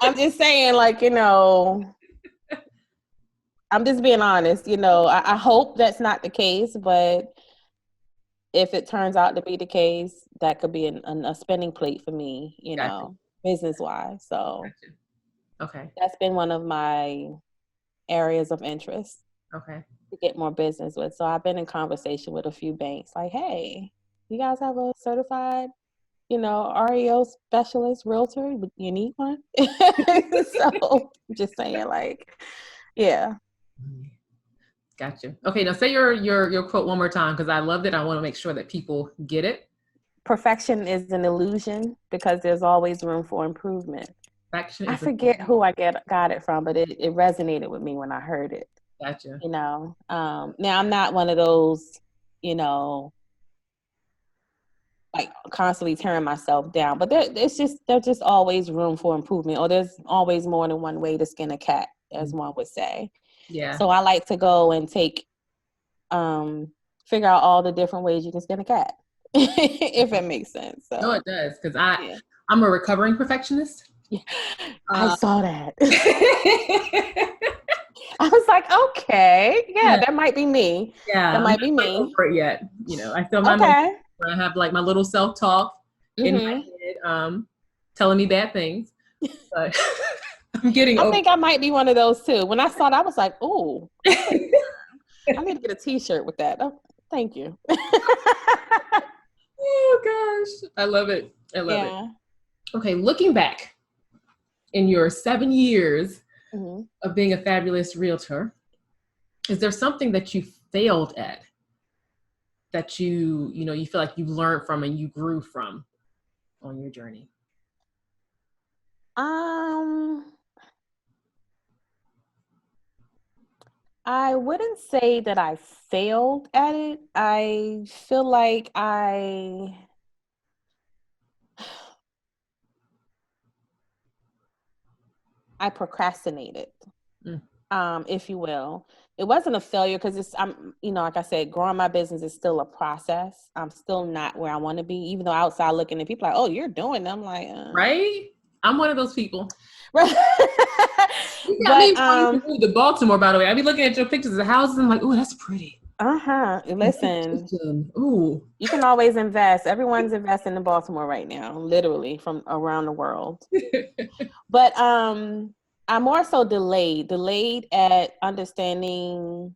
I'm just saying, like, I'm just being honest. I hope that's not the case, but if it turns out to be the case, that could be a spending plate for me, Gotcha. business-wise. So Okay. that's been one of my areas of interest. Okay. To get more business with. So I've been in conversation with a few banks like, hey, you guys have a certified, REO specialist realtor? You need one? So I'm just saying, like, yeah. Gotcha. Okay, now say your quote one more time because I loved it. I want to make sure that people get it. Perfection is an illusion because there's always room for improvement. Perfection I forget who I got it from, but it resonated with me when I heard it. Gotcha. Now I'm not one of those, like constantly tearing myself down, but there's just always room for improvement, or there's always more than one way to skin a cat, as one would say. Yeah. So I like to go and figure out all the different ways you can skin a cat, if it makes sense. So. No, it does, because I'm a recovering perfectionist. Yeah. I saw that. I was like, okay, yeah, that might be me. Yeah, that might be me. Over it yet, I still Okay. I have like my little self-talk in my head, telling me bad things, but I'm getting I think I might be one of those too. When I saw that, I was like, "Ooh, okay, I need to get a T-shirt with that." Oh, thank you. Oh gosh, I love it. I love it. Yeah. Okay, looking back in your 7 years Mm-hmm. of being a fabulous realtor, is there something that you failed at that you feel like you learned from and you grew from on your journey? Um, I wouldn't say that I failed at it. I feel like I procrastinated, Mm. if you will. It wasn't a failure because like I said, growing my business is still a process. I'm still not where I want to be, even though outside looking at people like, oh, you're doing them. I'm like, Right? I'm one of those people. Right. You got But me wanting to move to Baltimore, by the way. I be looking at your pictures of the houses. I'm like, oh, that's pretty. Listen, Ooh. you can always invest. Everyone's investing in Baltimore right now, literally from around the world. But I'm more so delayed at understanding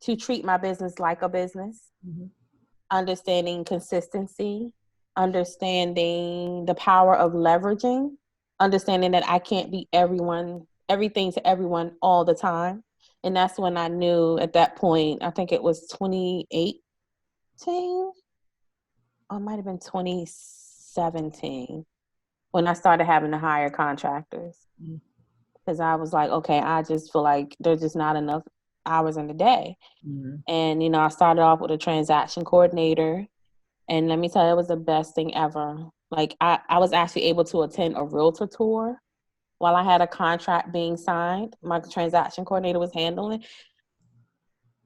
to treat my business like a business, Mm-hmm. understanding consistency, understanding the power of leveraging, understanding that I can't be everything to everyone all the time. And that's when I knew at that point, I think it was 2018, or it might have been 2017, when I started having to hire contractors. Because I was like, okay, I just feel like there's just not enough hours in the day. Mm-hmm. And, I started off with a transaction coordinator. And let me tell you, it was the best thing ever. Like, I was actually able to attend a realtor tour while I had a contract being signed. My transaction coordinator was handling.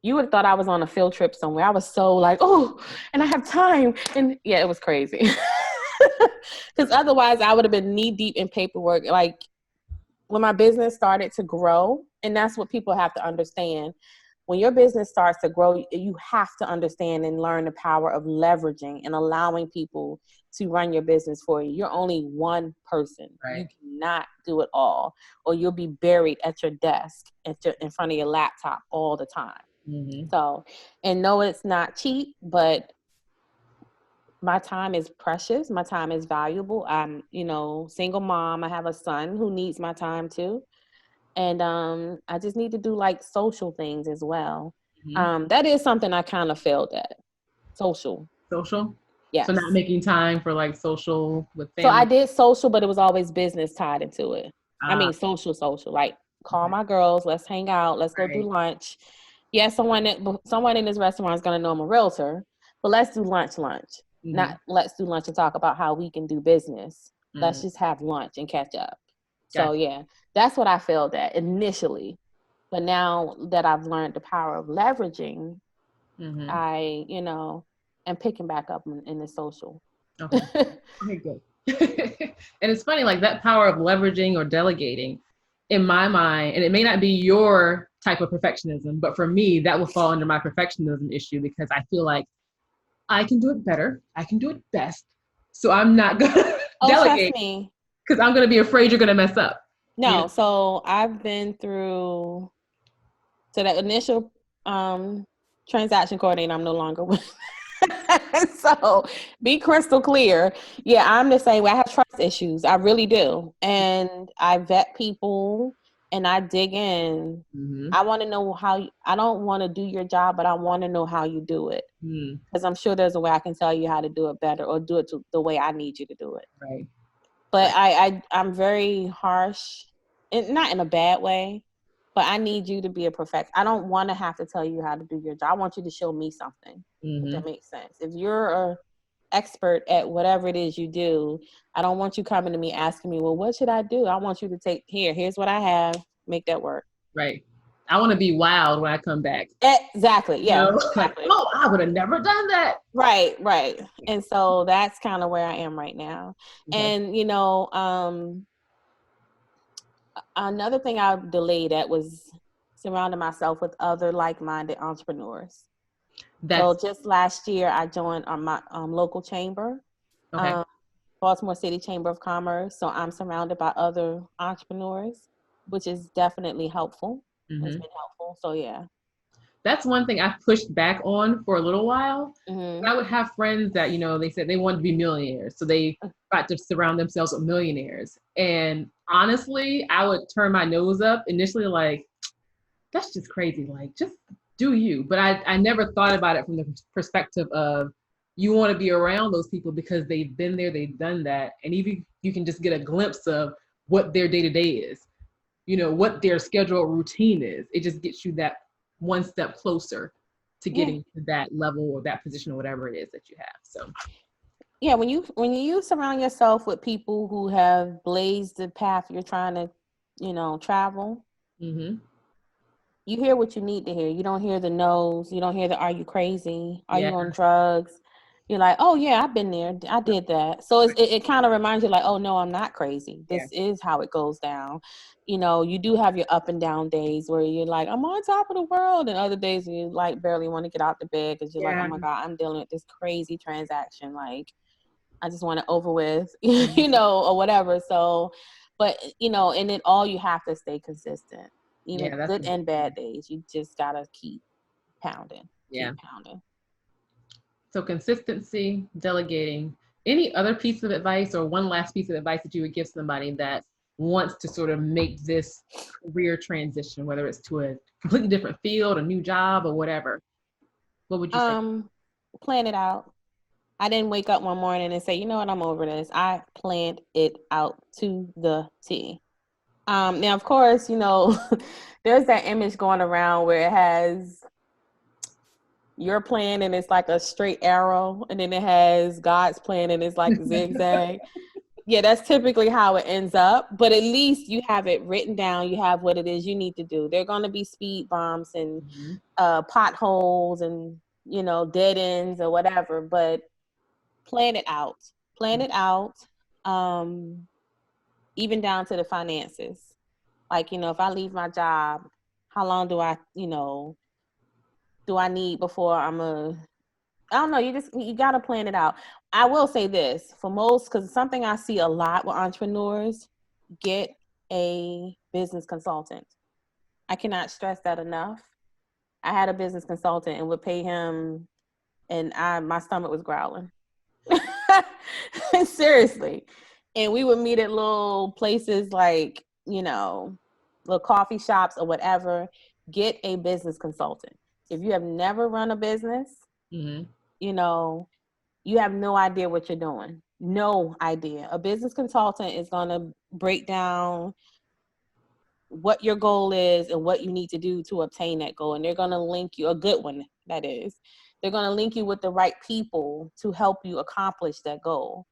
You would have thought I was on a field trip somewhere. I was so like, oh, and I have time. And yeah, it was crazy. Because otherwise, I would have been knee deep in paperwork. Like, when my business started to grow, and that's what people have to understand. When your business starts to grow, you have to understand and learn the power of leveraging and allowing people to run your business for you. You're only one person. Right. You cannot do it all, or you'll be buried at your desk, in front of your laptop all the time. Mm-hmm. So, and no, it's not cheap, but my time is precious. My time is valuable. I'm, single mom. I have a son who needs my time too. And I just need to do like social things as well. Mm-hmm. That is something I kind of failed at. Social. Social? So not Yes. making time for like social with So I family. did social, but it was always business tied into it. I Ah, mean, social, like call my girls, let's hang out, let's go do right. lunch. Yeah, someone in this restaurant is going to know I'm a realtor, but let's do lunch. Mm-hmm. Not let's do lunch and talk about how we can do business. Let's Mm-hmm. just have lunch and catch up. So Gotcha. yeah, that's what I failed at initially. But now that I've learned the power of leveraging, Mm-hmm. I, am picking back up in the social. Okay. Okay, good. And it's funny, like that power of leveraging or delegating in my mind, and it may not be your type of perfectionism, but for me, that will fall under my perfectionism issue because I feel like I can do it better. I can do it best. So I'm not going to Oh, trust delegate me. because I'm going to be afraid you're going to mess up. No, so I've been through so that initial transaction coordinator I'm no longer with. So be crystal clear. Yeah, I'm the same way. I have trust issues. I really do. And I vet people and I dig in. Mm-hmm. I want to know I don't want to do your job, but I want to know how you do it. Mm, Because I'm sure there's a way I can tell you how to do it better or do it the way I need you to do it. right. But Right. I'm very harsh, and not in a bad way, but I need you to be a perfect. I don't want to have to tell you how to do your job. I want you to show me something, if Mm-hmm. that makes sense. If you're a expert at whatever it is you do, I don't want you coming to me asking me, well, what should I do? I want you to here's what I have, make that work. Right. I want to be wild when I come back. Exactly. Yeah, Like, exactly. oh, I would have never done that. Right. And so that's kind of where I am right now. Okay. And another thing I delayed at was surrounding myself with other like-minded entrepreneurs. So That's just last year, I joined my local chamber. okay. Um, Baltimore City Chamber of Commerce. So I'm surrounded by other entrepreneurs, which is definitely helpful. It's been helpful. So yeah. That's one thing I pushed back on for a little while. I would have friends that, they said they wanted to be millionaires. So they got to surround themselves with millionaires. And honestly, I would turn my nose up initially, like, that's just crazy. Like, just do you. But I never thought about it from the perspective of you want to be around those people because they've been there, they've done that. And even you can just get a glimpse of what their day-to-day is, what their schedule routine is. It just gets you that one step closer to getting to that level or that position or whatever it is that you have. So yeah, when you surround yourself with people who have blazed the path you're trying to, travel, you hear what you need to hear. You don't hear the no's. You don't hear the "Are you crazy? Are you on drugs?" You're like, "Oh yeah, I've been there. I did that." So it kind of reminds you, like, "Oh no, I'm not crazy. This is how it goes down." You do have your up and down days where you're like, "I'm on top of the world," and other days you like barely want to get out the bed because you're like, "Oh my God, I'm dealing with this crazy transaction. Like, I just want it over with," or whatever. So, but in it all, you have to stay consistent. Even good and bad days, you just gotta keep pounding. Keep pounding. So consistency, delegating. Any other piece of advice or one last piece of advice that you would give somebody that wants to sort of make this career transition, whether it's to a completely different field, a new job, or whatever? What would you say? Plan it out. I didn't wake up one morning and say, you know what, I'm over this. I planned it out to the T. Now, of course, there's that image going around where it has your plan and it's like a straight arrow, and then it has God's plan and it's like zigzag. Yeah, that's typically how it ends up. But at least you have it written down. You have what it is you need to do. There are going to be speed bumps and potholes and, dead ends or whatever. But plan it out. Plan it out. Even down to the finances. Like, if I leave my job, how long do I need before I don't know. You got to plan it out. I will say this for most, because something I see a lot with entrepreneurs, get a business consultant. I cannot stress that enough. I had a business consultant and would pay him, and my stomach was growling. Seriously. And we would meet at little places like, little coffee shops or whatever. Get a business consultant. If you have never run a business, you have no idea what you're doing. No idea. A business consultant is going to break down what your goal is and what you need to do to obtain that goal. And they're going to link you, a good one, that is. They're going to link you with the right people to help you accomplish that goal.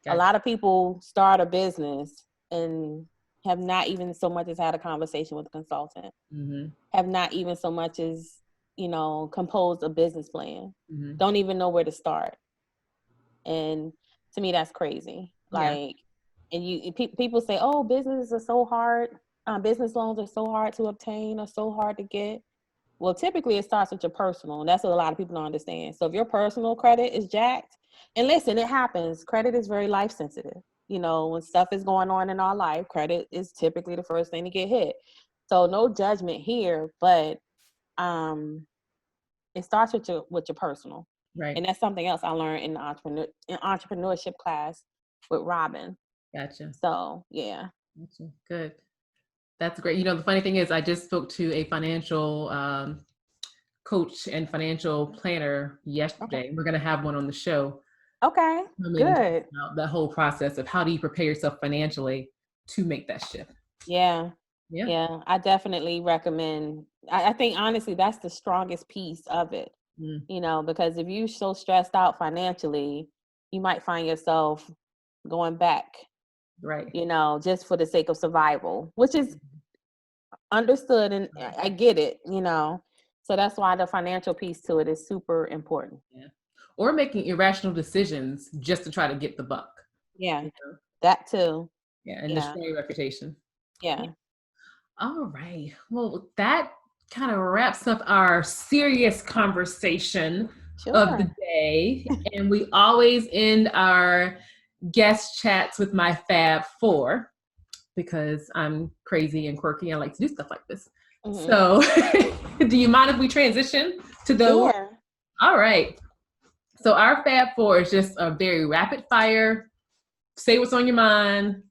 A lot of people start a business and have not even so much as had a conversation with a consultant, have not even so much as, composed a business plan, don't even know where to start. And to me, that's crazy. Like, and people say, oh, businesses are so hard. Business loans are so hard to obtain or so hard to get. Well, typically it starts with your personal, and that's what a lot of people don't understand. So if your personal credit is jacked, and listen, it happens. Credit is very life sensitive. When stuff is going on in our life, credit is typically the first thing to get hit. So no judgment here, but it starts with your personal. Right. And that's something else I learned in the entrepreneurship class with Robin. Gotcha. So yeah. Gotcha. Good. That's great. The funny thing is I just spoke to a financial coach and financial planner yesterday. Okay. We're going to have one on the show. Okay, good. The whole process of how do you prepare yourself financially to make that shift? Yeah. I definitely recommend. I think honestly, that's the strongest piece of it. Because if you're so stressed out financially, you might find yourself going back. Right. Just for the sake of survival, which is understood, and I get it. So that's why the financial piece to it is super important. Yeah. Or making irrational decisions just to try to get the buck. Yeah, that too. Yeah, and destroy your reputation. Yeah. All right. Well, that kind of wraps up our serious conversation of the day. And we always end our guest chats with my Fab Four because I'm crazy and quirky. I like to do stuff like this. Mm-hmm. So do you mind if we transition to those? Yeah. All right. So our Fab Four is just a very rapid fire, say what's on your mind.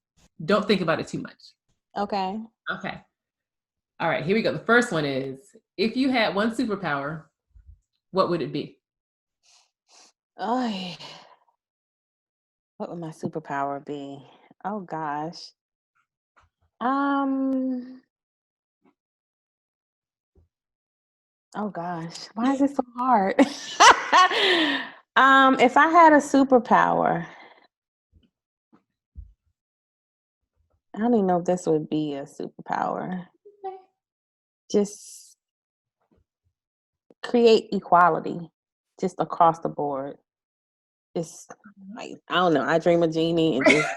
Don't think about it too much. Okay. Okay. All right, here we go. The first one is, if you had one superpower, what would it be? Oh, what would my superpower be? Oh gosh. Oh gosh, why is it so hard? If I had a superpower, I don't even know if this would be a superpower. Just create equality, just across the board. Just like, I don't know, I dream a genie and just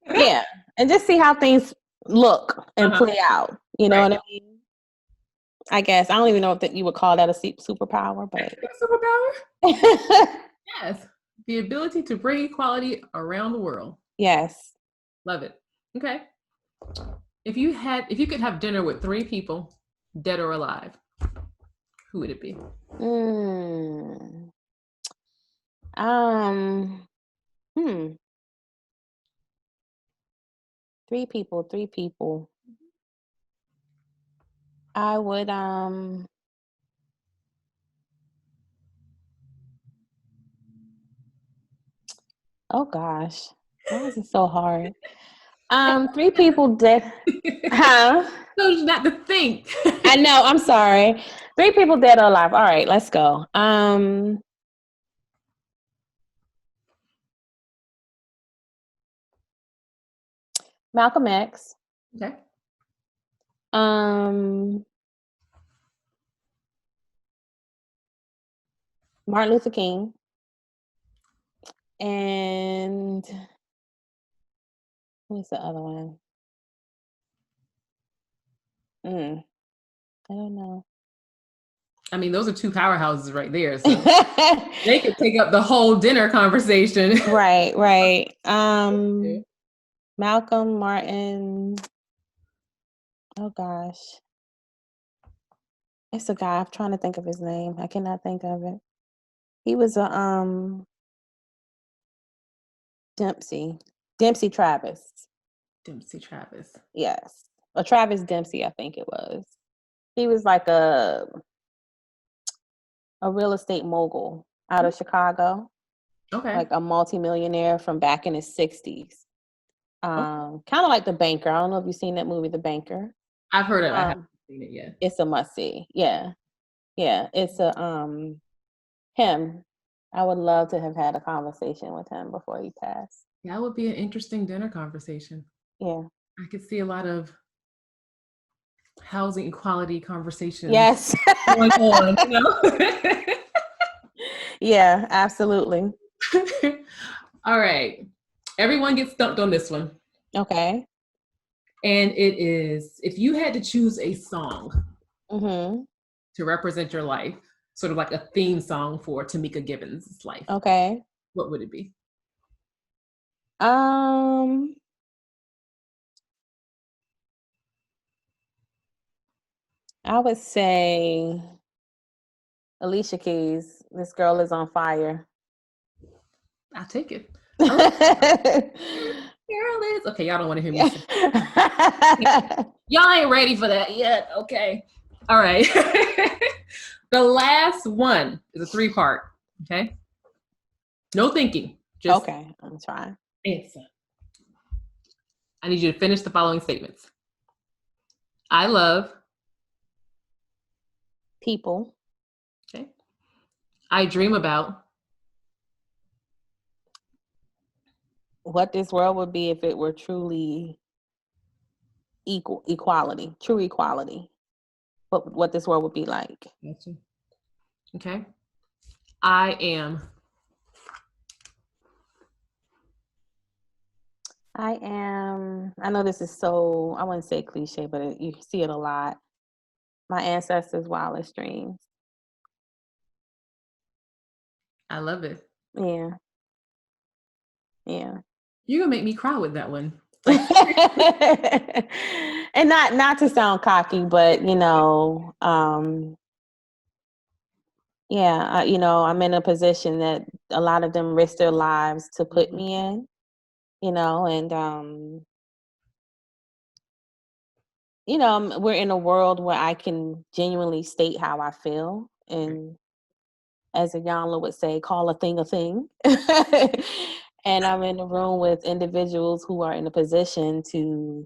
yeah, and just see how things look and play out. You know what I mean? I guess I don't even know if that you would call that a superpower, but superpower. Yes, the ability to bring equality around the world. Yes, love it. Okay, if you could have dinner with 3 people, dead or alive, who would it be? Three people. I would oh gosh, why is it so hard? 3 people dead. Huh? So not to think. I know, I'm sorry. 3 people dead or alive. All right, let's go. Malcolm X. Okay. Martin Luther King. And what's the other one? I don't know. I mean, those are 2 powerhouses right there. So they could take up the whole dinner conversation. Right. Malcolm, Martin. Oh gosh. It's a guy. I'm trying to think of his name. I cannot think of it. He was a Dempsey Travis. Dempsey Travis. Yes. Or Travis Dempsey, I think it was. He was like a real estate mogul out of Chicago. Okay. Like a multimillionaire from back in his 60s. Kind of like The Banker. I don't know if you've seen that movie, The Banker. I've heard of it. I haven't seen it yet. It's a must see. Yeah. It's a him. I would love to have had a conversation with him before he passed. That would be an interesting dinner conversation. Yeah. I could see a lot of housing equality conversations. Yes. Going on, you know? Yeah, absolutely. All right. Everyone gets stumped on this one. Okay. And it is, if you had to choose a song to represent your life, sort of like a theme song for Tomeka Givens' life. Okay. What would it be? I would say Alicia Keys, This Girl Is on Fire. I'll take it. Girl is okay. Y'all don't want to hear me sing. Y'all ain't ready for that yet. Okay. All right. The last one is a 3-part. Okay. No thinking. Just okay. I'm trying. Answer. I need you to finish the following statements. I love people. Okay. I dream about what this world would be if it were truly equality, true equality. What this world would be like. Gotcha. Okay. I am. I know this is so, I wouldn't say cliche, but you see it a lot. My ancestors' wildest dreams. I love it. Yeah. You're gonna make me cry with that one. And not to sound cocky, but yeah, I'm in a position that a lot of them risk their lives to put me in, and we're in a world where I can genuinely state how I feel, and as Ayanla would say, call a thing. And I'm in a room with individuals who are in a position to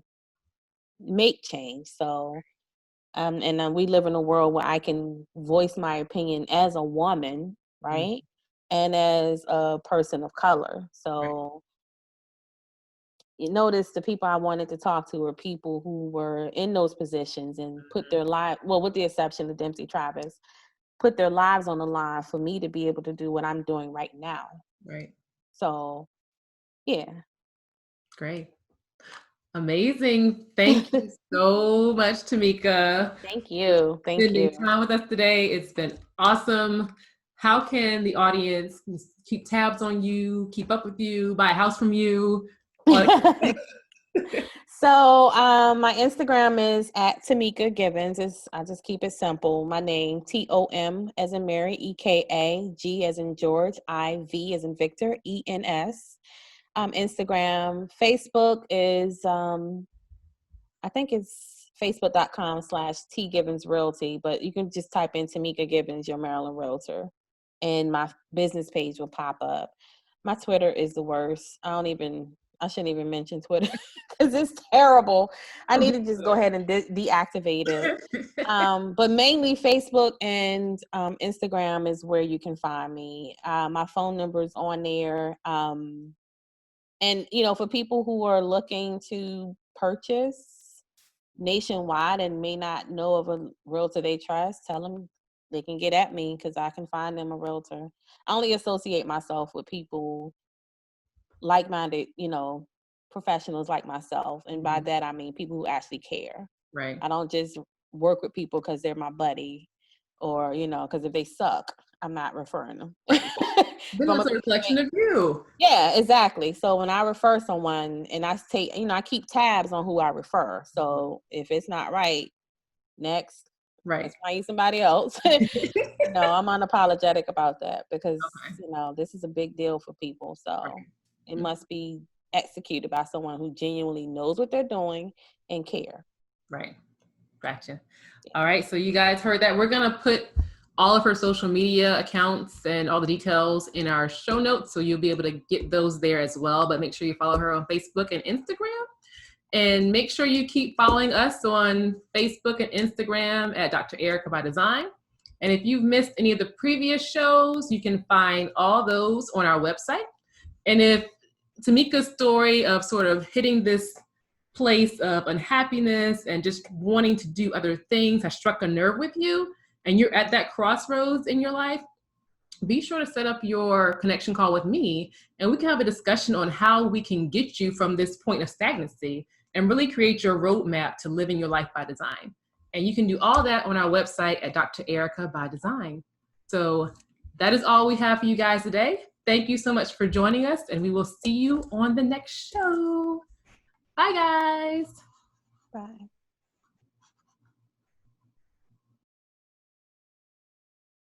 make change. So, and we live in a world where I can voice my opinion as a woman, right? And as a person of color. So, you notice the people I wanted to talk to were people who were in those positions and put their life, well, with the exception of Dempsey Travis, put their lives on the line for me to be able to do what I'm doing right now. Right. So, yeah. Great. Amazing. Thank you so much, Tomeka. Thank you. Spending time with us today. It's been awesome. How can the audience keep tabs on you, keep up with you, buy a house from you? So my Instagram is at Tomeka Givens. I just keep it simple. My name, Tom as in Mary, Eka, G as in George, IV as in Victor, ENS. Instagram. Facebook is I think it's facebook.com/T Givens Realty, but you can just type in Tomeka Givens, your Maryland Realtor, and my business page will pop up. My Twitter is the worst. I shouldn't even mention Twitter because it's terrible. I need to just go ahead and deactivate it. But mainly Facebook and Instagram is where you can find me. My phone number is on there. And, for people who are looking to purchase nationwide and may not know of a realtor they trust, tell them they can get at me because I can find them a realtor. I only associate myself with people like-minded, professionals like myself. And by that, I mean people who actually care. Right. I don't just work with people because they're my buddy or, because if they suck, I'm not referring them. Right. Then it's a reflection of you. Yeah, exactly. So when I refer someone and I take, I keep tabs on who I refer. So if it's not right, next, let's find somebody else. I'm unapologetic about that because, this is a big deal for people. So it must be executed by someone who genuinely knows what they're doing and care. Right. Gotcha. All right. So you guys heard that. We're going to put all of her social media accounts and all the details in our show notes. So you'll be able to get those there as well. But make sure you follow her on Facebook and Instagram. And make sure you keep following us on Facebook and Instagram at Dr. Erika by Design. And if you've missed any of the previous shows, you can find all those on our website. And if Tomeka's story of sort of hitting this place of unhappiness and just wanting to do other things has struck a nerve with you, and you're at that crossroads in your life, be sure to set up your connection call with me, and we can have a discussion on how we can get you from this point of stagnancy and really create your roadmap to living your life by design. And you can do all that on our website at Dr. Erika by Design. So that is all we have for you guys today. Thank you so much for joining us, and we will see you on the next show. Bye, guys. Bye.